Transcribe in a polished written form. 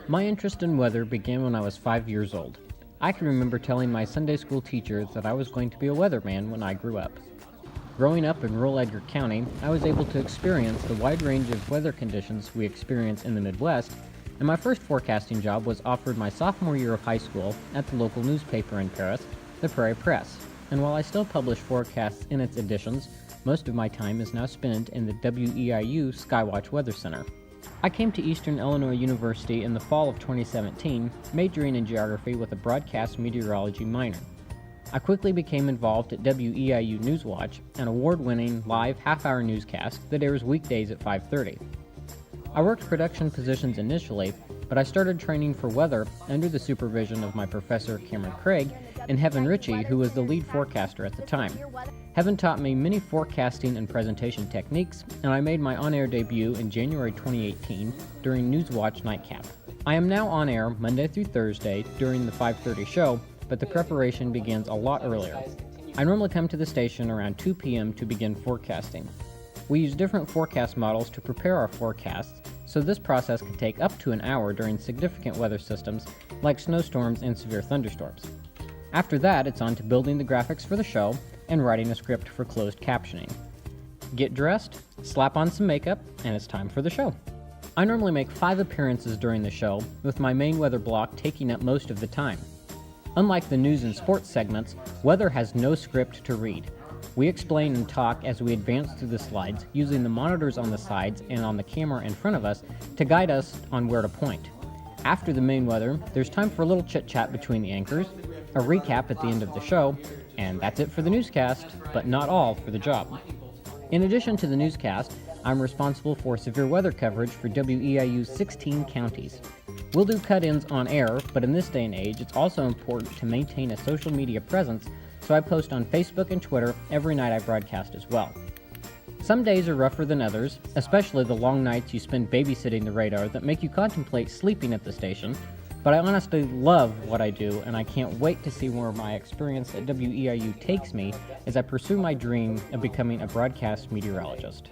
My interest in weather began when I was 5 years old. I can remember telling my Sunday school teacher that I was going to be a weatherman when I grew up. Growing up in rural Edgar County, I was able to experience the wide range of weather conditions we experience in the Midwest, and my first forecasting job was offered my sophomore year of high school at the local newspaper in Paris, the Prairie Press. And while I still publish forecasts in its editions, most of my time is now spent in the WEIU Skywatch Weather Center. I came to Eastern Illinois University in the fall of 2017, majoring in geography with a broadcast meteorology minor. I quickly became involved at WEIU Newswatch, an award-winning live half-hour newscast that airs weekdays at 5:30. I worked production positions initially, but I started training for weather under the supervision of my professor Cameron Craig and Heaven Ritchie, who was the lead forecaster at the time. Heaven taught me many forecasting and presentation techniques, and I made my on-air debut in January 2018 during Newswatch Nightcap. I am now on air Monday through Thursday during the 5:30 show, but the preparation begins a lot earlier. I normally come to the station around 2 p.m. to begin forecasting. We use different forecast models to prepare our forecasts, so this process can take up to an hour during significant weather systems like snowstorms and severe thunderstorms. After that, it's on to building the graphics for the show and writing a script for closed captioning. Get dressed, slap on some makeup, and it's time for the show. I normally make 5 appearances during the show, with my main weather block taking up most of the time. Unlike the news and sports segments, weather has no script to read. We explain and talk as we advance through the slides, using the monitors on the sides and on the camera in front of us to guide us on where to point. After the main weather, there's time for a little chit-chat between the anchors, a recap at the end of the show, and that's it for the newscast, but not all for the job. In addition to the newscast, I'm responsible for severe weather coverage for WEIU's 16 counties. We'll do cut-ins on air, but in this day and age, it's also important to maintain a social media presence, so I post on Facebook and Twitter every night I broadcast as well. Some days are rougher than others, especially the long nights you spend babysitting the radar that make you contemplate sleeping at the station, but I honestly love what I do, and I can't wait to see where my experience at WEIU takes me as I pursue my dream of becoming a broadcast meteorologist.